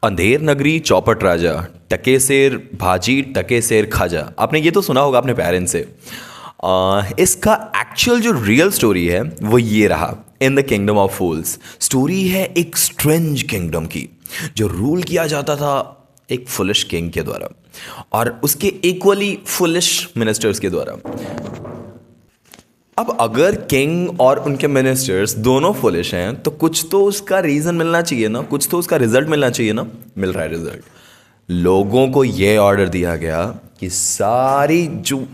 अंधेर नगरी चौपट राजा, टके शेर भाजी टके शेर खाजा। आपने ये तो सुना होगा अपने पेरेंट्स से। इसका एक्चुअल जो रियल स्टोरी है वो ये रहा। In the kingdom of fools story है एक स्ट्रेंज किंगडम की, जो रूल किया जाता था एक फुलिश किंग के द्वारा और उसके इक्वली फुलिश मिनिस्टर्स के द्वारा। अब अगर किंग और उनके मिनिस्टर्स दोनों फुलिश हैं तो कुछ तो उसका रीज़न मिलना चाहिए ना, कुछ तो उसका रिजल्ट मिलना चाहिए ना। मिल रहा है रिजल्ट। लोगों को यह ऑर्डर दिया गया कि सारी जो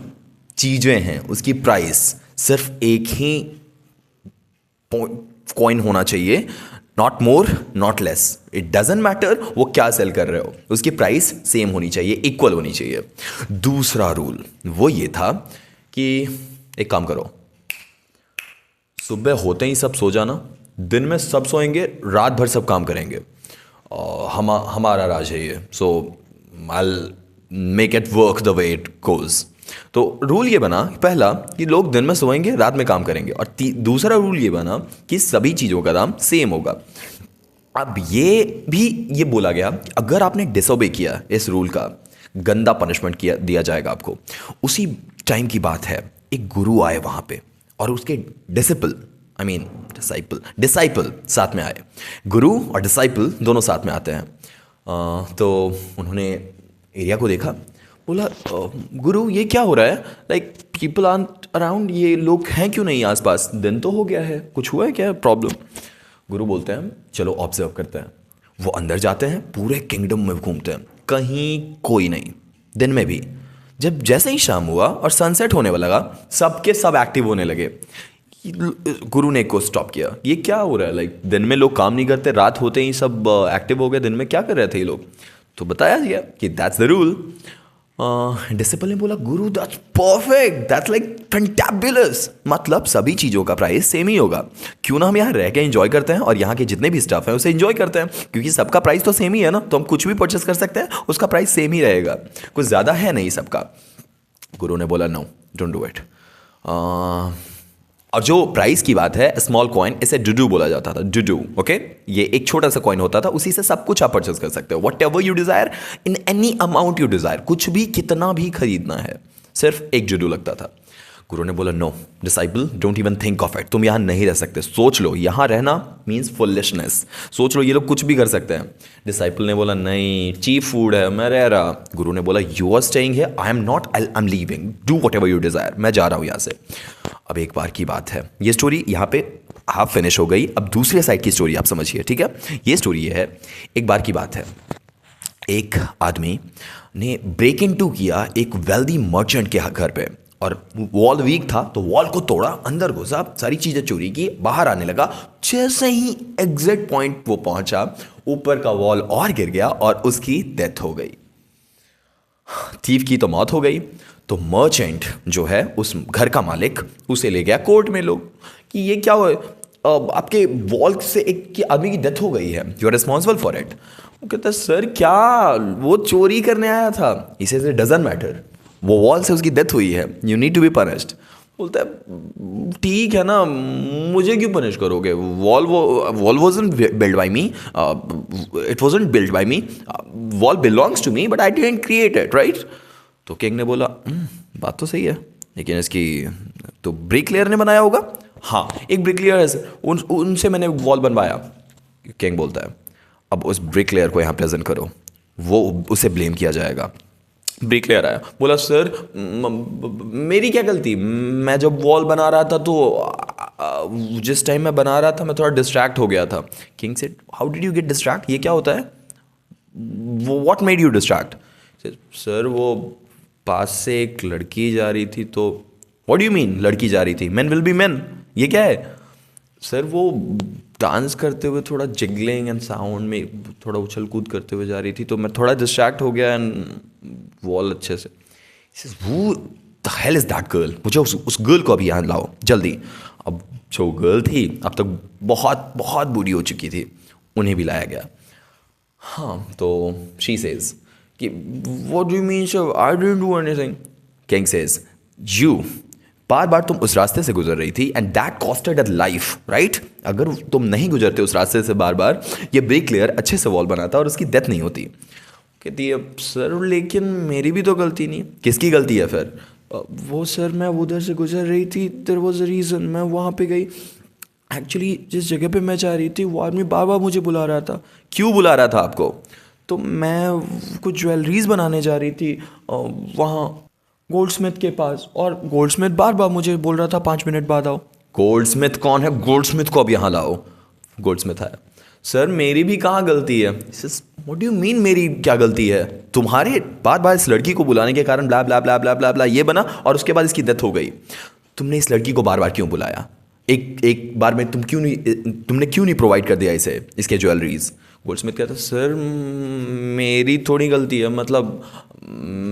चीज़ें हैं उसकी प्राइस सिर्फ एक ही कॉइन होना चाहिए, not more not less. It doesn't matter वो क्या सेल कर रहे हो, उसकी प्राइस सेम होनी चाहिए, इक्वल होनी चाहिए। दूसरा रूल वो ये था कि एक काम करो, सुबह होते ही सब सो जाना, दिन में सब सोएंगे, रात भर सब काम करेंगे। हमारा राज है ये, so I make it work the way it goes. तो रूल ये बना पहला कि लोग दिन में सोएंगे, रात में काम करेंगे, और दूसरा रूल ये बना कि सभी चीज़ों का दाम सेम होगा। अब ये बोला गया कि अगर आपने डिसोबे किया इस रूल का, गंदा पनिशमेंट दिया जाएगा आपको। उसी टाइम की बात है, एक गुरु आए वहाँ पे और उसके डिसाइपल साथ में आए। गुरु और डिसाइपल दोनों साथ में आते हैं। तो उन्होंने एरिया को देखा, बोला गुरु ये क्या हो रहा है, लाइक पीपल आर अराउंड, ये लोग हैं क्यों नहीं आसपास, दिन तो हो गया है, कुछ हुआ है क्या प्रॉब्लम। गुरु बोलते हैं चलो ऑब्जर्व करते हैं। वो अंदर जाते हैं, पूरे किंगडम में घूमते हैं, कहीं कोई नहीं। दिन में भी जब जैसे ही शाम हुआ और सनसेट होने वाला लगा, सबके सब एक्टिव होने लगे। गुरु ने को स्टॉप किया, ये क्या हो रहा है, लाइक दिन में लोग काम नहीं करते, रात होते ही सब एक्टिव हो गए, दिन में क्या कर रहे थे ये लोग। तो बताया गया कि दैट्स द रूल। डिसिपल ने बोला गुरु that's perfect, that's like fantabulous, मतलब सभी चीज़ों का प्राइस सेम ही होगा। क्यों ना हम यहाँ रह के एंजॉय करते हैं और यहाँ के जितने भी स्टाफ हैं उसे एंजॉय करते हैं, क्योंकि सबका प्राइस तो सेम ही है ना, तो हम कुछ भी परचेस कर सकते हैं, उसका प्राइस सेम ही रहेगा, कुछ ज़्यादा है नहीं सबका। गुरु ने बोला नो डोंट डू इट। और जो प्राइस की बात है, स्मॉल कॉइन, इसे डुडू बोला जाता था, डुडू। ओके, ये एक छोटा सा कॉइन होता था, उसी से सब कुछ आप परचेस कर सकते हो, what ever you Dzire, in any amount you desire, कुछ भी कितना भी खरीदना है, सिर्फ एक डुडू लगता था। गुरु ने बोला no disciple don't even think of it, तुम यहाँ नहीं रह सकते, सोच लो, यहाँ रहना मीन्स फुलिशनेस, सोच लो ये लोग कुछ भी कर सकते हैं। डिसाइपल ने बोला नहीं, चीप फूड है, मैं रह रहा। गुरु ने बोला you are staying here, I am not, I am leaving, do whatever you desire, मैं जा रहा हूँ यहाँ से। अब एक बार की बात है, ये स्टोरी यहाँ पे हाफ फिनिश हो गई। अब दूसरे साइड की स्टोरी आप समझिए, ठीक है। ये स्टोरी ये है, एक बार की बात है, एक आदमी ने ब्रेक इन टू किया एक वेल्दी मर्चेंट के घर पे, और वॉल वीक था तो वॉल को तोड़ा, अंदर घुसा, सारी चीज़ें चोरी की, बाहर आने लगा। जैसे ही एग्जैक्ट पॉइंट वो पहुंचा, ऊपर का वॉल और गिर गया और उसकी डेथ हो गई। थीफ की तो मौत हो गई। तो मर्चेंट जो है, उस घर का मालिक, उसे ले गया कोर्ट में लोग कि ये क्या हुआ, आपके वॉल से एक आदमी की डेथ हो गई है, you are responsible for it. वो कहता है सर क्या, वो चोरी करने आया था। इसे डजंट मैटर, वो वॉल से उसकी डेथ हुई है, you need to be punished. बोलता है ठीक है ना, मुझे क्यों पनिश करोगे, wall wasn't build by me, it wasn't build by me, wall belongs to me but I didn't create it, right. तो किंग ने बोला बात तो सही है, लेकिन इसकी तो ब्रिकलेयर ने बनाया होगा। हाँ, एक ब्रिकलेयर है सर, उनसे मैंने वॉल बनवाया। किंग बोलता है अब उस ब्रिकलेयर को यहाँ प्रेजेंट करो, वो उसे ब्लेम किया जाएगा। ब्रिकलेयर आया, बोला सर मेरी क्या गलती, मैं जब वॉल बना रहा था तो जिस टाइम मैं बना रहा था मैं थोड़ा डिस्ट्रैक्ट हो गया था। King said how did you get distract, ये क्या होता है, वो what made you distract. Sir वो पास से एक लड़की जा रही थी, तो व्हाट डू यू मीन लड़की जा रही थी, मेन विल बी मेन, ये क्या है। सर वो डांस करते हुए थोड़ा जिगलिंग एंड साउंड में थोड़ा उछल कूद करते हुए जा रही थी, तो मैं थोड़ा डिस्ट्रैक्ट हो गया एंड वॉल अच्छे से। वो the hell is that girl, मुझे उस गर्ल को अभी यहाँ लाओ जल्दी। अब जो गर्ल थी अब तक बहुत बहुत बूढ़ी हो चुकी थी, उन्हें भी लाया गया। हाँ, तो शी सेज कि what do you mean sir, I didn't do anything. King says you बार बार तुम उस रास्ते से गुजर रही थी and that costed a life, right? अगर तुम नहीं गुजरते उस रास्ते से बार बार, ये ब्रिकलेयर अच्छे से वॉल बनाता और उसकी डेथ नहीं होती। कहती है सर लेकिन मेरी भी तो गलती नहीं। किसकी गलती है फिर? वो सर मैं उधर से गुजर रही थी, देयर वाज अ रीज़न, मैं वहाँ पे गई। एक्चुअली जिस जगह पे मैं जा रही थी वो आदमी बार बार मुझे बुला रहा था। क्यों बुला रहा था आपको? तो मैं कुछ ज्वेलरीज बनाने जा रही थी वहाँ गोल्डस्मिथ के पास, और गोल्डस्मिथ बार बार मुझे बोल रहा था 5 मिनट बाद आओ। गोल्डस्मिथ कौन है? गोल्डस्मिथ को अब यहाँ लाओ। गोल्डस्मिथ आया। सर मेरी भी कहाँ गलती है? व्हाट डू यू मीन मेरी क्या गलती है? तुम्हारे बार बार इस लड़की को बुलाने के कारण ब्ला ब्ला ब्ला ब्ला ब्ला ब्ला ये बना, और उसके बाद इसकी डेथ हो गई। तुमने इस लड़की को बार बार क्यों बुलाया? एक बार में तुमने क्यों नहीं प्रोवाइड कर दिया इसे इसके ज्वेलरीज? गोल्डस्मिथ कहता सर मेरी थोड़ी गलती है, मतलब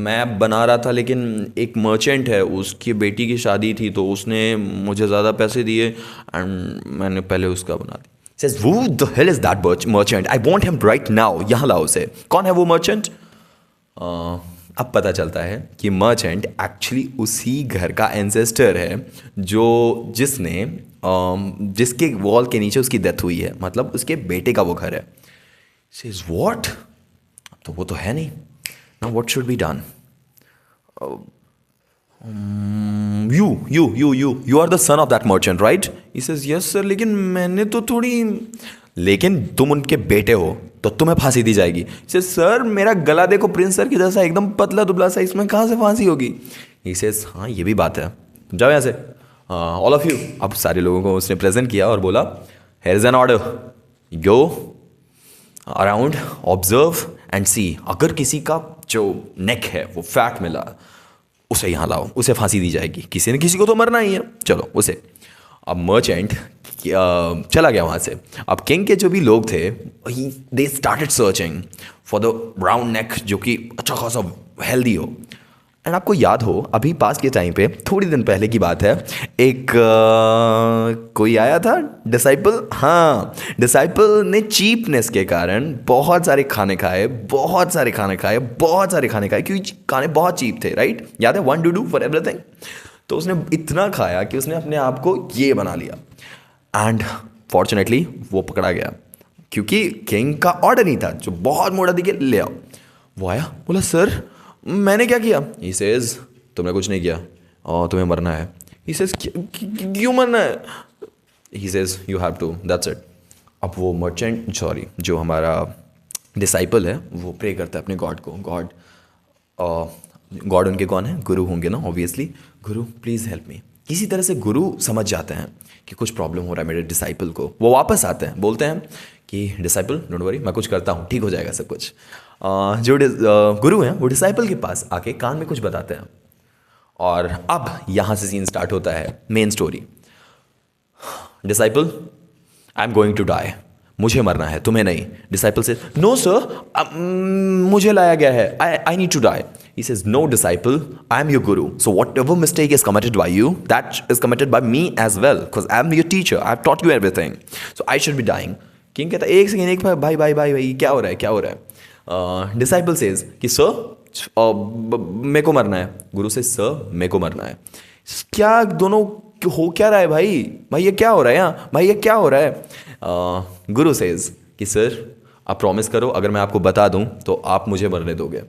मैं बना रहा था लेकिन एक मर्चेंट है, उसकी बेटी की शादी थी तो उसने मुझे ज़्यादा पैसे दिए एंड मैंने पहले उसका बना दिया। Says who the hell is that merchant? I want him right now. यहाँ लाओ उसे। कौन है वो मर्चेंट? अब पता चलता है कि मर्चेंट एक्चुअली उसी घर का एंसेस्टर है जिसके वॉल के नीचे उसकी डेथ हुई है, मतलब उसके बेटे का वो घर है। Says what? तो वो तो है नहीं। Now what should be done? You are the son of that merchant, right? He says yes sir, लेकिन मैंने तो थोड़ी, लेकिन तुम उनके बेटे हो तो तुम्हें फांसी दी जाएगी। He says सर मेरा गला देखो प्रिंस सर की जैसा, एकदम पतला दुबला सा, इसमें कहाँ से फांसी होगी? He says हाँ ये भी बात है, जाओ यहाँ से ऑल ऑफ यू। अब सारे लोगों को उसने प्रेजेंट किया और बोला here is an order, go around observe and see, अगर किसी का जो नेक है वो फैट मिला उसे यहाँ लाओ, उसे फांसी दी जाएगी। किसी न किसी को तो मरना ही है, चलो उसे। अब मर्चेंट चला गया वहाँ से। अब किंग के जो भी लोग थे they started searching for the round neck जो कि अच्छा खासा हेल्दी हो। एंड आपको याद हो अभी पास के टाइम पे थोड़ी दिन पहले की बात है, एक कोई आया था डिसाइपल। हाँ, डिसाइपल ने चीपनेस के कारण बहुत सारे खाने खाए क्योंकि खाने बहुत चीप थे, राइट? याद है 1 to 2 फॉर एवरीथिंग। तो उसने इतना खाया कि उसने अपने आप को ये बना लिया एंड फॉर्चुनेटली वो पकड़ा गया क्योंकि किंग का ऑर्डर नहीं था, जो बहुत मोटा दिखे ले आओ। वो आया, बोला सर मैंने क्या किया? He says तुमने कुछ नहीं किया और तुम्हें मरना है। He says क्यों मरना है? He says you have to, that's it। अब वो मर्चेंट जो हमारा डिसाइपल है वो प्रे करता है अपने गॉड को। गॉड उनके कौन है? गुरु होंगे ना, obviously. Guru please help me. किसी तरह से गुरु समझ जाते हैं कि कुछ प्रॉब्लम हो रहा है मेरे डिसाइपल को। वो वापस आते हैं, बोलते हैं कि डिसाइपल डोंट वरी, मैं कुछ करता हूँ, ठीक हो जाएगा सब कुछ। जो गुरु हैं वो डिसाइपल के पास आके कान में कुछ बताते हैं और अब यहाँ से सीन स्टार्ट होता है, main story. Disciple I am going to die, मुझे मरना है, तुम्हें नहीं। डिसाइपल से नो सर मुझे लाया गया है, I need to die. He says no disciple, I am your guru, so whatever mistake is committed by you, that is committed by me as well, because I am your teacher, I have taught you everything, so I should be dying। King कहता है एक second, एक भाई क्या हो रहा है? Disciple says कि सर मेरे को मरना है। गुरु से सर मेरे को मरना है। क्या दोनों हो क्या रहा है भाई ये क्या हो रहा है यहाँ? भाई ये क्या हो रहा है? गुरु सेज कि सर आप प्रॉमिस करो अगर मैं आपको बता दूं तो आप मुझे मरने दोगे।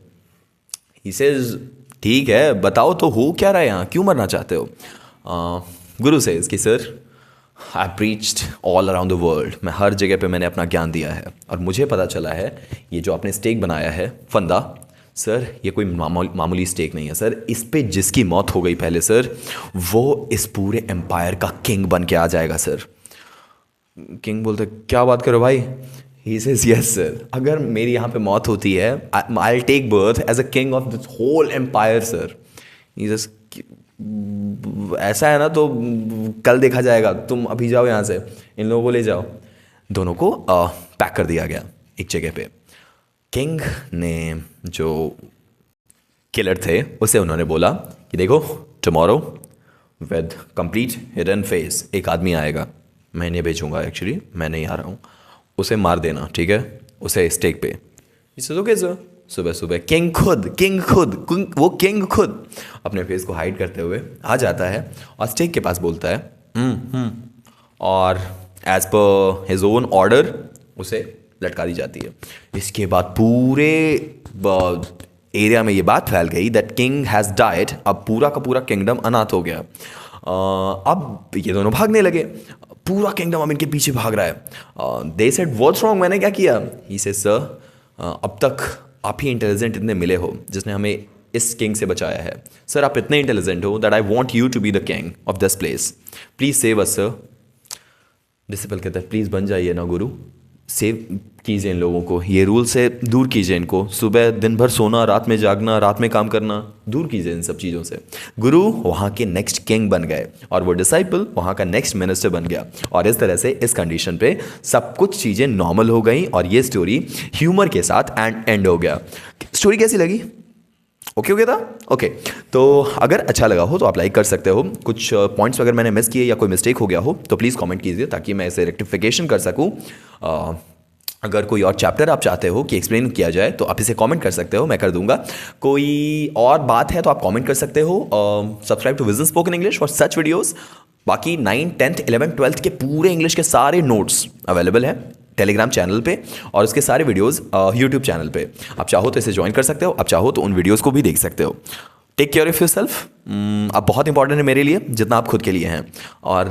ही सेज ठीक है बताओ तो हो क्या रहा है यहाँ, क्यों मरना चाहते हो? गुरु सेज कि sir I preached all around the world, मैं हर जगह पे मैंने अपना ज्ञान दिया है और मुझे पता चला है ये जो आपने स्टेक बनाया है फंदा, सर ये कोई मामूली स्टेक नहीं है सर, इस पे जिसकी मौत हो गई पहले सर वो इस पूरे एम्पायर का किंग बन के आ जाएगा सर। किंग बोलते क्या बात करो भाई? ही सेज यस सर, अगर मेरी यहाँ पे मौत होती है I will take birth as a king of this whole empire sir. He says ऐसा है ना तो कल देखा जाएगा, तुम अभी जाओ यहाँ से, इन लोगों को ले जाओ। दोनों को पैक कर दिया गया एक जगह पे। किंग ने जो किलर थे उसे उन्होंने बोला कि देखो tomorrow with complete hidden face एक आदमी आएगा, मैं इन्हें भेजूंगा, एक्चुअली मैं नहीं आ रहा हूँ, उसे मार देना ठीक है, उसे स्टेक पे। ओके सर, सुबह सुबह वो किंग खुद अपने फेस को हाइड करते हुए आ जाता है और स्टेक के पास बोलता है और as per his own order उसे लटका दी जाती है। इसके बाद पूरे एरिया में ये बात फैल गई दैट किंग हैज़ डाइड। अब पूरा का पूरा किंगडम अनाथ हो गया। अब ये दोनों भागने लगे, पूरा किंगडम अब इनके पीछे भाग रहा है। दे सेड व्हाट्स रॉन्ग, मैंने क्या किया? ही सेड सर, अब तक आप ही इंटेलिजेंट इतने मिले हो जिसने हमें इस किंग से बचाया है। सर आप इतने इंटेलिजेंट हो that I want you to be the king of this place, please save us sir. Disciple कहता है प्लीज़ बन जाइए ना गुरु, सेव कीजिए इन लोगों को, ये रूल से दूर कीजिए इनको, सुबह दिन भर सोना, रात में जागना, रात में काम करना, दूर कीजिए इन सब चीज़ों से। गुरु वहाँ के नेक्स्ट किंग बन गए और वो डिसाइपल वहाँ का नेक्स्ट मिनिस्टर बन गया। और इस तरह से इस कंडीशन पे सब कुछ चीज़ें नॉर्मल हो गई और ये स्टोरी ह्यूमर के साथ एंड हो गया। स्टोरी कैसी लगी? ओके हो गया था? ओके, तो अगर अच्छा लगा हो तो आप लाइक कर सकते हो। कुछ पॉइंट्स अगर मैंने मिस किए या कोई मिस्टेक हो गया हो तो प्लीज़ कमेंट कीजिए ताकि मैं इसे रेक्टिफिकेशन कर सकूं। अगर कोई और चैप्टर आप चाहते हो कि एक्सप्लेन किया जाए तो आप इसे कमेंट कर सकते हो, मैं कर दूंगा। कोई और बात है तो आप कमेंट कर सकते हो। Subscribe to Vision Spoken English for such videos. बाकी 9th 10th 11th 12th के पूरे इंग्लिश के सारे नोट्स अवेलेबल हैं टेलीग्राम चैनल पे और उसके सारे वीडियोस यूट्यूब चैनल पे। आप चाहो तो इसे ज्वाइन कर सकते हो, आप चाहो तो उन वीडियोस को भी देख सकते हो। Take care of yourself. आप बहुत इंपॉर्टेंट है मेरे लिए जितना आप खुद के लिए हैं। और